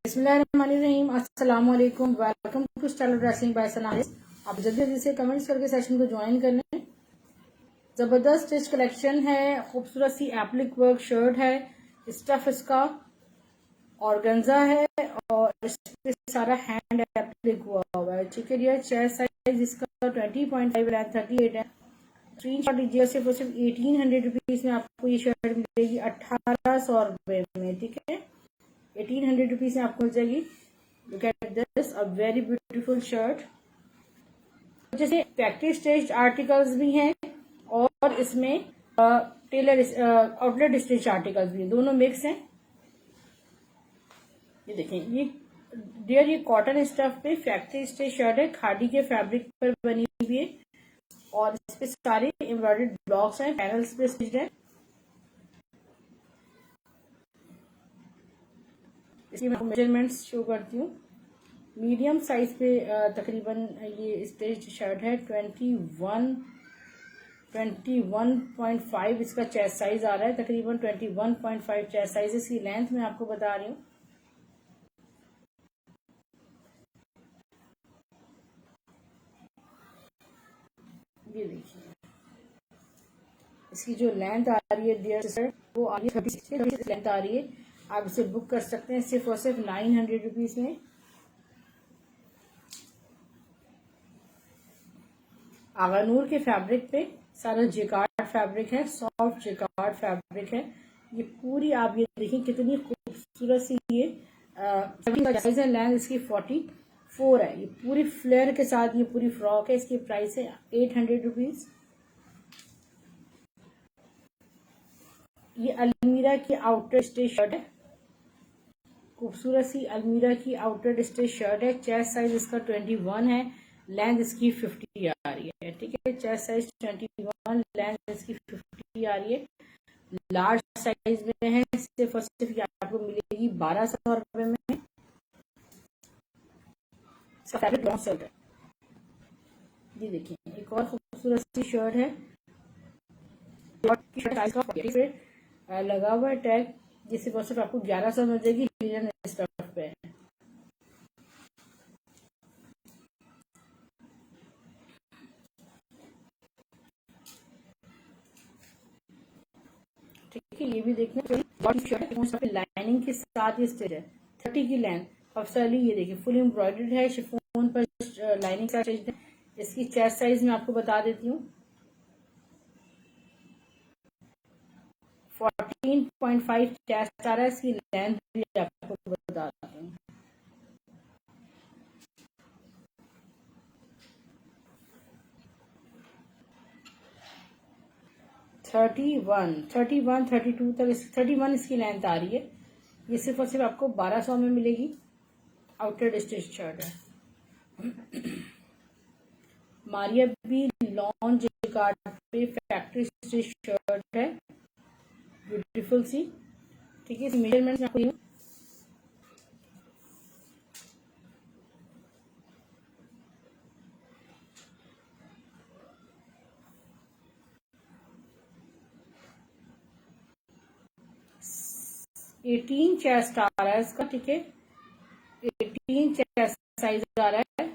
बिस्मिल्लाहिर्रहमानिर्रहीम, अस्सलाम वालेकुम, welcome to style dressing by सनारिस। आप जल्दी से कमेंट्स करके सेशन को ज्वाइन कर लें। जबरदस्त स्टिच कलेक्शन है, खूबसूरत सी एप्लिक वर्क शर्ट है, स्टफ इसका ऑर्गेन्जा है और इस पे सारा हैंड एप्लिक हुआ है। ठीक है डियर, चेस्ट साइज इसका 20.5 है, 38 है। स्क्रीनशॉट लीजिए, सिर्फ और सिर्फ 1800 रुपीज में आपको ये शर्ट मिलेगी 1800 रुपए में। ठीक है, 1800 रुपीज में आपको मिल जाएगी। Look at this, a very beautiful shirt. जैसे फैक्ट्री स्टिच आर्टिकल्स भी हैं और इसमें टेलर आउटलेट स्टिच आर्टिकल्स भी हैं, दोनों मिक्स हैं। ये देखें, ये डियर ये कॉटन स्टफ पे फैक्ट्री स्टिच शर्ट है, खादी के फैब्रिक पर बनी हुई है और इस पे सारे एम्ब्रॉयडर्ड ब्लॉक्स हैं, पैनल्स पे स्टिच्ड है। इसकी मैं मेजरमेंट्स शो करती हूँ। मीडियम साइज पे तकरीबन ये स्टिच शर्ट है। 21.5 इसका चेस्ट साइज आ रहा है, तकरीबन 21.5 चेस्ट साइज। इसकी लेंथ मैं आपको बता रही हूँ। ये देखिए, इसकी जो लेंथ आ रही है डियर सर, वो आ रही है 36 लेंथ आ रही है। आप इसे बुक कर सकते हैं सिर्फ और सिर्फ 900 रुपीज में। आगानूर के फैब्रिक पे सारा जिकार्ड फैब्रिक है, सॉफ्ट जिकार्ड फैब्रिक है। ये पूरी आप ये देखिए कितनी खूबसूरत सी ये साइज है। लेंथ इसकी 44 है। ये पूरी फ्लेयर के साथ ये पूरी फ्रॉक है। इसकी प्राइस है 800 रुपीज। ये अलमीरा की आउटर स्टिच शर्ट है, खूबसूरत सी अलमीरा की आउटर स्टिच शर्ट है। चेस्ट साइज इसका 21 है, लेंथ इसकी 50 आ रही है। ठीक है, चेस्ट साइज 21, लेंथ इसकी 50 आ रही है। लार्ज साइज में है, सिर्फ और सिर्फ आपको मिलेगी 1200 रुपए में। फैब्रिक लॉन्ग शर्ट है। ये देखिए, एक और खूबसूरत सी शर्ट है, लगा हुआ है टैग, जिससे बहुत सिर्फ आपको 1100 मिल जाएगी। लिनन स्टफ पे है। ठीक है, ये भी देखना शर्ट लाइनिंग के साथ ये स्टिच है। 30 की लेंथ, अफसरली ये देखिए फुल एम्ब्रॉयडर्ड है, शिफॉन पर लाइनिंग का स्टिच है। इसकी चेस्ट साइज मैं आपको बता देती हूँ, 14.5 चेस्ट आ रहा है। इसकी लेंथ भी आपको बता देती हूँ, 32 तक 31 इसकी लेंथ आ रही है। ये सिर्फ और सिर्फ आपको 1200 में मिलेगी। आउटर स्टिच शर्ट है। मारिया बी लॉन जिकार्ड पे फैक्ट्री स्टिच शर्ट है, ब्यूटीफुल सी। ठीक है, मेजरमेंट में आपको 18 चेस्ट आ रहा है इसका। ठीक है, 18 चेस्ट साइज आ रहा है।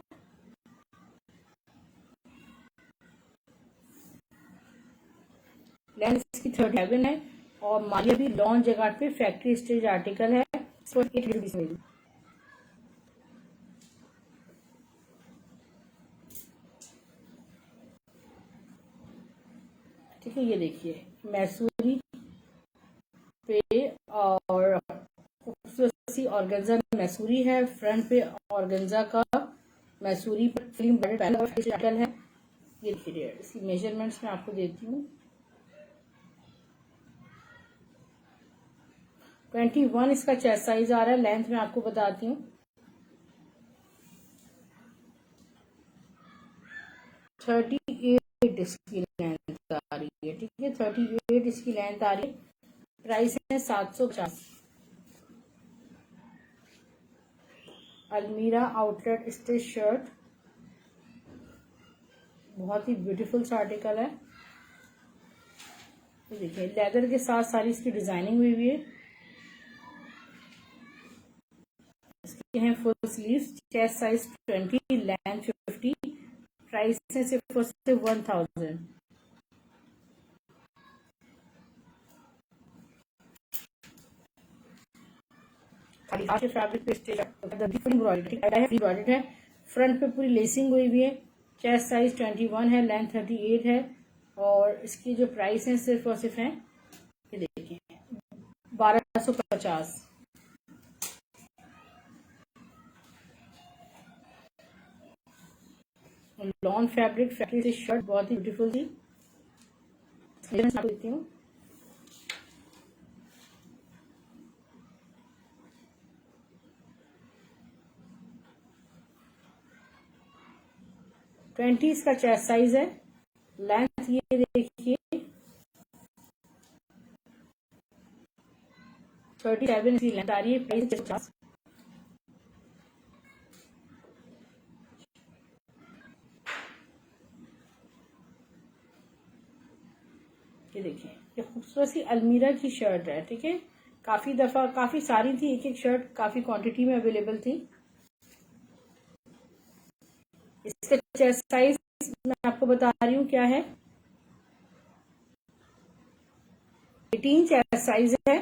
लेंथ इसकी 37 है और मारिया भी लॉन्च जगह पे फैक्ट्री स्टिच आर्टिकल है। इसको 800 रुपीज में। ठीक है, ये देखिए मैसूरी पे और खूबसूरत सी ऑर्गेन्जा मैसूरी है। फ्रंट पे ऑर्गेन्जा का मैसूरी पर फिल्म आर्टिकल है। ये देखिए, इसकी मेजरमेंट्स मैं आपको देती हूँ। 21 इसका चेस्ट साइज आ रहा है। लेंथ मैं आपको बताती हूँ, 38 इसकी लेंथ आ रही है। ठीक है, 38 इसकी लेंथ आ रही है। प्राइस है 750। अलमीरा आउटलेट स्टिच शर्ट, बहुत ही ब्यूटीफुल सा आर्टिकल है। देखिए, लेदर के साथ सारी इसकी डिजाइनिंग हुई है। के हैं full sleeves, chest size 20, length 50, price है सिर्फ और सिर्फ 1000। फैब्रिक पे एम्ब्रॉयडर्ड है, फ्रंट पे पूरी लेसिंग हुई हुई है, चेस्ट साइज 21 है, लेंथ 38 है, और इसकी जो प्राइस है सिर्फ और सिर्फ है, ये देखिए 1250। लॉन फैब्रिक से शर्ट बहुत ही ब्यूटीफुल थी, देती हूँ। ट्वेंटी इसका चेस्ट साइज है, लेंथ ये देखिए 37 इसकी लेंथ आ रही है, प्राइस 50। ये देखिए, ये खूबसूरत सी अलमीरा की शर्ट है, ठीक है। काफी सारी थी, एक एक शर्ट काफी क्वांटिटी में अवेलेबल थी। इसका चेस्ट साइज मैं आपको बता रही हूँ क्या है, 18 चेस्ट साइज है,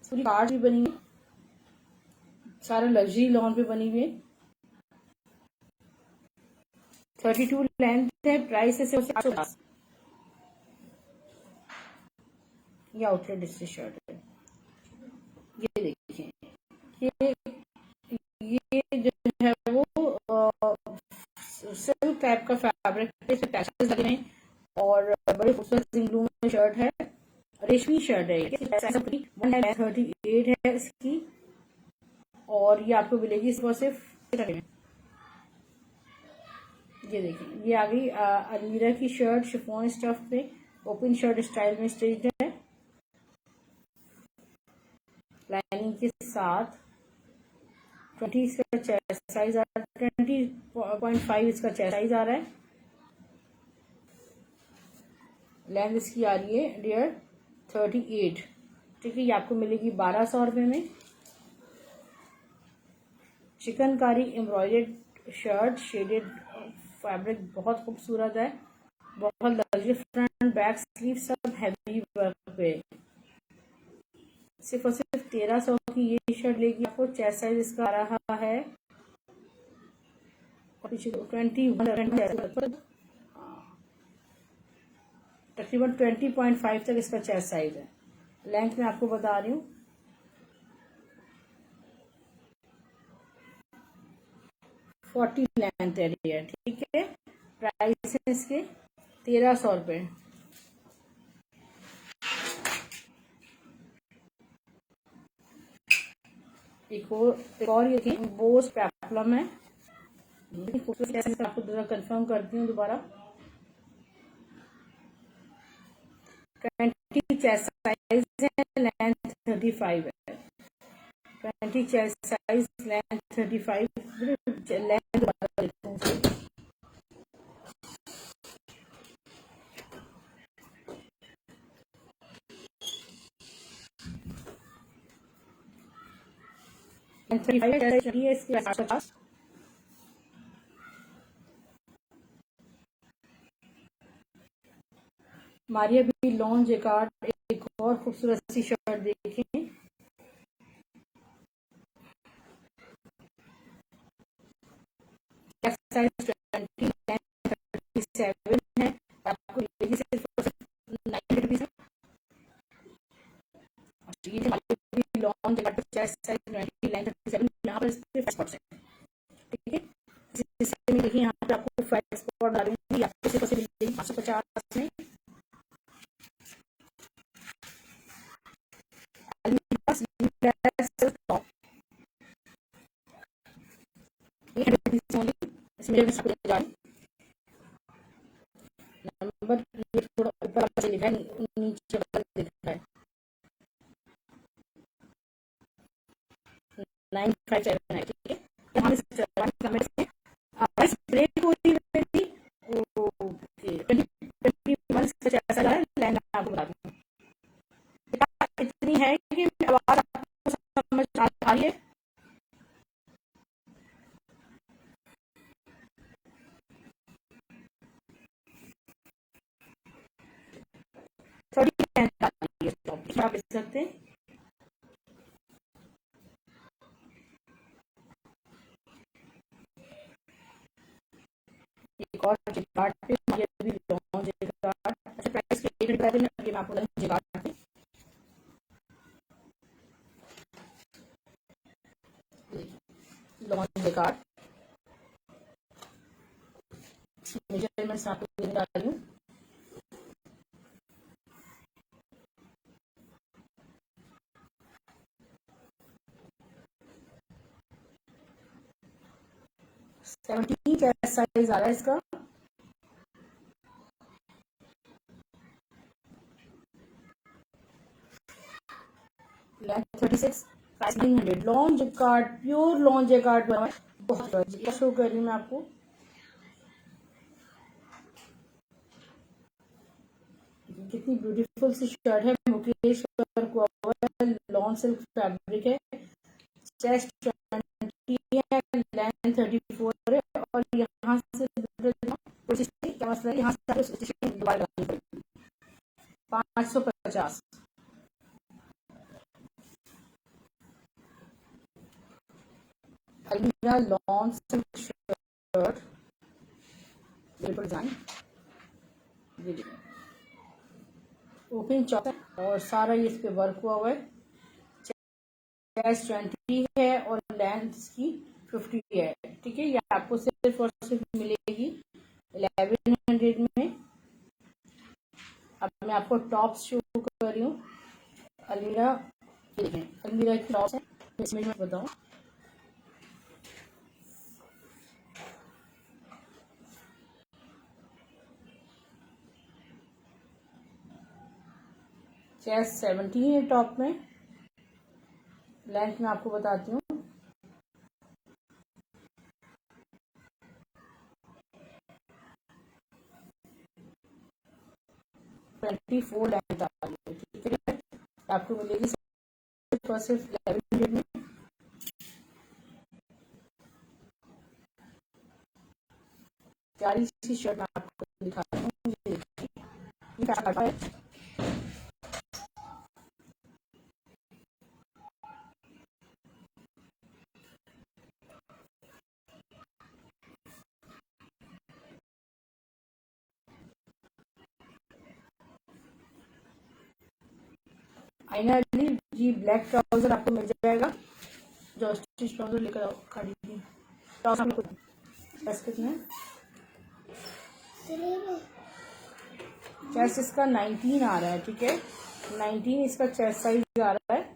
पूरी कार्ड भी बनी है, सारा लग्जरी लॉन पे बनी हुई है, 32 लेंथ है, प्राइस है सिर्फ 850। ये आउटलेट इसकी शर्ट है, ये देखिए, ये जो है वो सिल्क टाइप का फैब्रिक टैचेस लगे हैं, और बड़े खूबसूरत ब्लू में शर्ट है, रेशमी शर्ट है, 38 है इसकी, और ये आपको मिलेगी सिर्फ। ये देखिए, ये आ गई अलमीरा की शर्ट, शिफॉन स्टफ पे, ओपन शर्ट स्टाइल में स्टिच्ड है, लाइनिंग के साथ। 20 इसका चेस्ट साइज आ रहा है, 20.5 इसका चेस्ट साइज आ रहा है, लेंथ इसकी आ रही है डियर 38, ठीक है। ये आपको मिलेगी 1200 रुपये में। Chikankari embroidered shirt, shaded fabric बहुत खूबसूरत है, बहुत लग्जरी, फ्रंट बैक स्लीव सब हैवी वर्क पे, सिर्फ और सिर्फ 1300 की ये शर्ट लेगी आपको। चेस्ट साइज इसका आ रहा है 21, तकरीबन 20.5 तक इसका चेस्ट साइज है। लेंथ में आपको बता रही हूँ, फोर्टी लेंथ है, ठीक है। प्राइस है इसके 1300 रुपये। एक और ये बोस पेप्लम है, आपको कंफर्म करती हूँ दोबारा। 20 चेस्ट साइज है, लेंथ 35 है, 20 चेस्ट साइज, लेंथ 35, लेंथ इसके 850। मारिया बी लॉन जेकार्ड, एक और खूबसूरत सी शर्ट देखें, साइज 20, लेंथ 37 है, आपको सिर्फ 900 रुपीज। ये lawn jacquard chest size 20, length 37, यहाँ पर ठीक है। देखिए यहाँ पे आपको 5 स्पॉट डालूंगी, आपको सिर्फ 550 में। नंबर ये थोड़ा ऊपर से लिखा है, नीचे लिखा है 957 है, ठीक है। इतनी है कि आवाज आपको समझ आ रही है। सकते हैं। एक और जिगार्ड पे ये भी लॉन्ग जिगार्ड, अच्छा प्राइस के रेट बता दें, मैं आपको जिगार्ड पे लॉन्ग जिगार्ड मेजरमेंट्स आपको देने जा रही हूँ। सेवनटीन क्या साइज आ रहा है इसका, length 36, price 900। Long jacquard, pure long jacquard बना है, बहुत शो कर रही हूँ मैं आपको। कितनी ब्यूटीफुल सी शर्ट है, Mukesh work, long silk fabric है, चेस्ट 20 है, लेंथ 34 है, और यहाँ से क्या मसला है, यहाँ से दोबारा 550। अलमीरा लॉन्ग सिल्क शर्ट, बिल्कुल डिजाइन ओपन चौक है और सारा ये इस पे वर्क हुआ हुआ है। चेस्ट 20 है और लेंथ की 50 है, ठीक है। ये आपको सिर्फ और सिर्फ मिलेगी 1100 में। अब मैं आपको टॉप शो कर रही हूँ। अलमीरा, अलमीरा की टॉप है, इसमें मैं बताऊँ, चेस्ट 17 है टॉप में, लेंथ में आपको बताती हूँ 24 लेंथ आ रही है, ठीक है। आपको मिलेगी सिर्फ और सिर्फ 1100 में। प्यारी सी शर्ट मैं आपको दिखा रही हूँ, फाइनली जी ब्लैक ट्राउजर आपको मिल जाएगा, जो स्टिच ट्राउजर लेकर आओ खड़ी थी। चेस्ट कितना है, चेस्ट इसका 19 आ रहा है, ठीक है। 19 इसका चेस्ट साइज आ रहा है।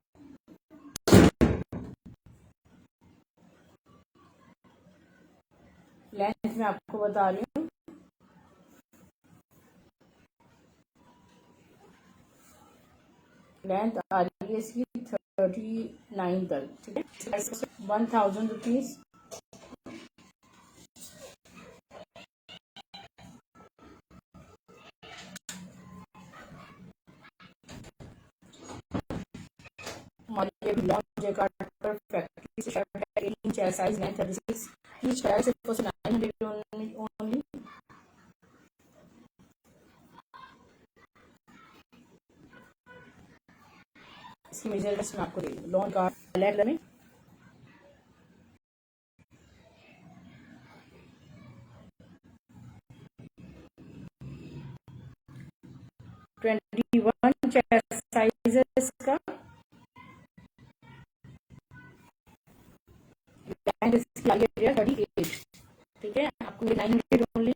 लेंथ में आपको बता रही हूँ, लेंथ आ रही है इसकी 39 तक, ठीक है। 1000 रुपीज। हमारे लॉन्ग जैकार्ड पर फैक्ट्री से शर्ट है, 18 chest size, length 36, each price is 900 only. इसकी मेजरमेंट्स मैं आपको दे दूँ। लॉन्ग कार्ड ब्लैक कलर में, ट्वेंटी वन चेस्ट साइज है इसका, लेंथ इसकी आगे 38, ठीक है। आपको 900 ओनली।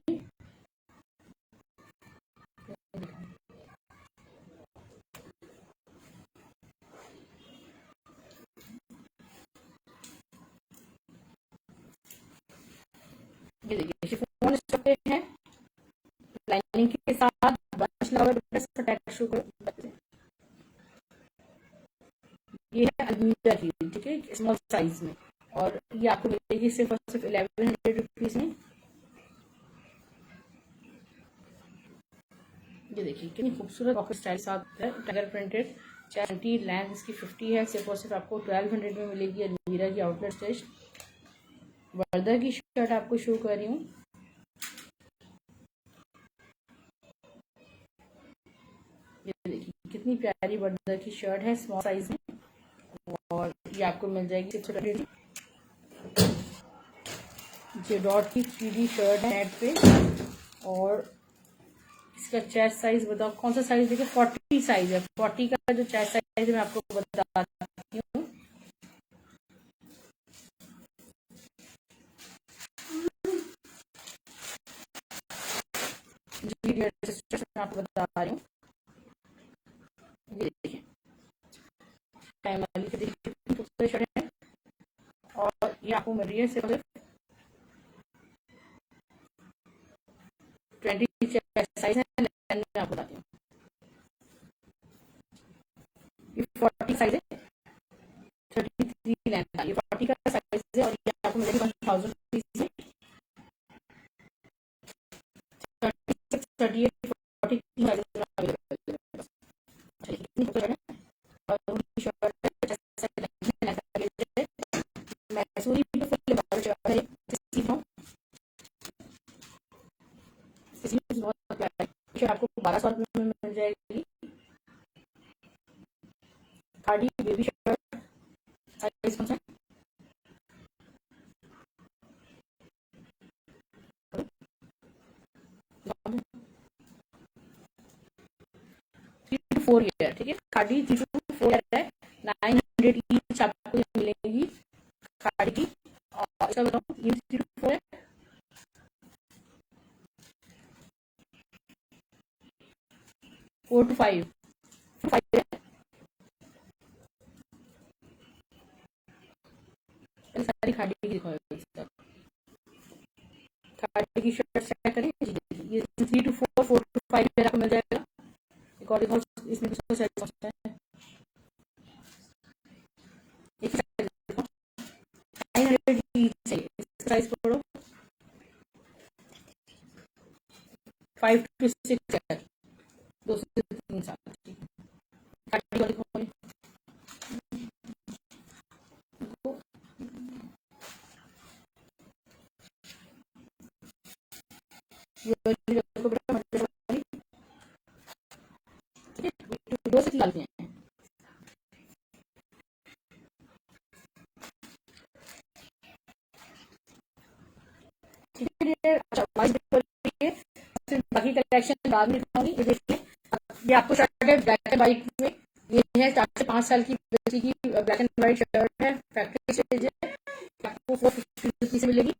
ये देखिए शिफॉन स्टफ है, लाइनिंग के साथ बंच लगा अटैच शो कर। ये है अलमीरा की, ठीक है, स्मॉल साइज में, और ये आपको मिलेगी सिर्फ और सिर्फ 1100 रुपीज में। ये देखिए कितनी खूबसूरत पॉकेट स्टाइल साथ है, टाइगर प्रिंटेड, 70, लेंथ इसकी 50 है, सिर्फ और सिर्फ आपको 1200 में मिलेगी। अलमीरा की आउटलेट स्टिच वर्दा की शर्ट आपको शो कर रही हूँ। ये देखिए कितनी प्यारी बर्दर की शर्ट है, स्मॉल साइज में, और ये आपको मिल जाएगी 600। ये डॉट की 3D शर्ट है नेट पे, और इसका चेस्ट साइज बताओ कौन सा साइज देखिए, 40 साइज है। 40 का जो चेस्ट साइज है मैं आपको बताती हूँ। मैं आपको बता रही हूँ, ये देखिए टाइम वाली कितनी खूबसूरत शर्ट है, और ये आपको मिल रही है सिर्फ 20 साइज है। मैं आपको बताती हूँ, ये 40 साइज है, 33 लेंथ का, ये 40 का साइज है, और ये आपको मिलेगी 1000 रुपीज में। 38 40 की साइज में अवेलेबल है। कितनी खूबसूरत है, और उनकी शर्ट है मैसूरी पे फुल बाल शर्ट है, इसमें बहुत प्यारी शर्ट आपको 1200 रुपये में मिल जाएगी। खाड़ी बेबी शर्ट साइज कौन सा, 3 to 4 ईयर, ठीक है, खाड़ी 3 to 4 ईयर है, 900 ईच आपको मिलेगी खाड़ी की। और इसका बताऊँ, ये 3 to 4 है, 4 to 5 है। सारी खाड़ी की दिखाओ, खाड़ी की शर्ट चेक करें, ये 3 to 4 4 to 5 ईयर आपको मिल जाएगा। एक और दिखाओ, इसमें दूसरा साइज कौन सा है, एक साइज दिखाओ, 900 ईच है, इसका साइज पकड़ो, 5 to 6 है, 2 से 3 साल की। खाड़ी वाली दिखाओ, ये वाली आपको बड़ा मतलब वाली, ठीक है, 2 से 3 साल की है। अच्छा, बाकी कलेक्शन बाद में दिखाऊंगी। ये देखिए, ये आपको शर्ट है ब्लैक एंड व्हाइट में, ये है 4 से 5 साल की बच्ची की ब्लैक एंड व्हाइट शर्ट है, फैक्ट्री स्टिच है, आपको 450 रुपीज से मिलेगी।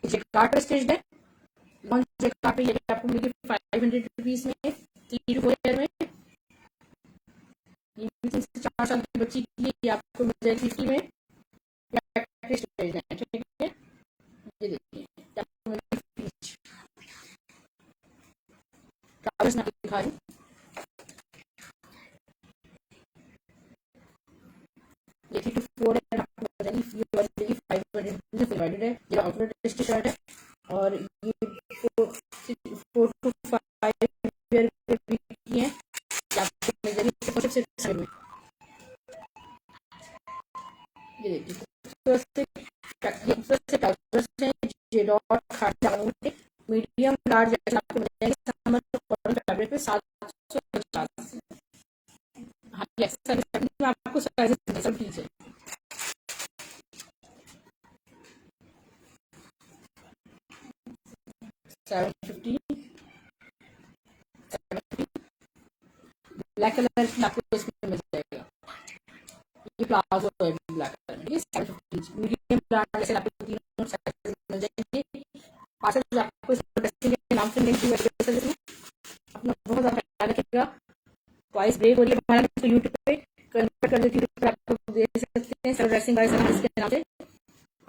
जेकार्ड स्टिच्ड है, लॉन्च जेकार्ड पे ये आपको मिलेगी 500 रुपीज में, 3 to 4 ईयर में। ये 3 से 4 साल की बच्ची की ये आपको मिल जाएगी 50 में, फैक्ट्री स्टिच्ड है, ठीक है। ये देखिए ट्राउजर्स में दिखाई, ये 3 to 4 है, आपको मिल जाएगी, ये वाली 500 में डिवाइडेड है, ये आउटलेट टेस्ट शर्ट है, और ये 4 to 5 ईयर की है, आपको मिल जाएगी 600 में। ये देखिए ट्राउजर्स हैं, जे डॉट खाट मीडियम लार्ज आपको मिल जाएंगे समर कॉटन फैब्रिक पे 750। हाँ, में आपको साइजेस सब ठीक है, 750 ब्लैक कलर की आपको इसमें मिल जाएगा, ये प्लाजो है ब्लैक कलर में, 750 मीडियम ब्रांड जैसे आपको तीनों साइजेस मिल जाएंगे। पार्सल आपको के नाम से लिंक अपना बहुत ज़्यादा ख्याल रखिएगा। वॉइस ब्रेक हो रही है हमारा, तो यूट्यूब पे कन्वर्ट कर देती हूँ, आपको दे सकते हैं ड्रेसिंग बाय के नाम से।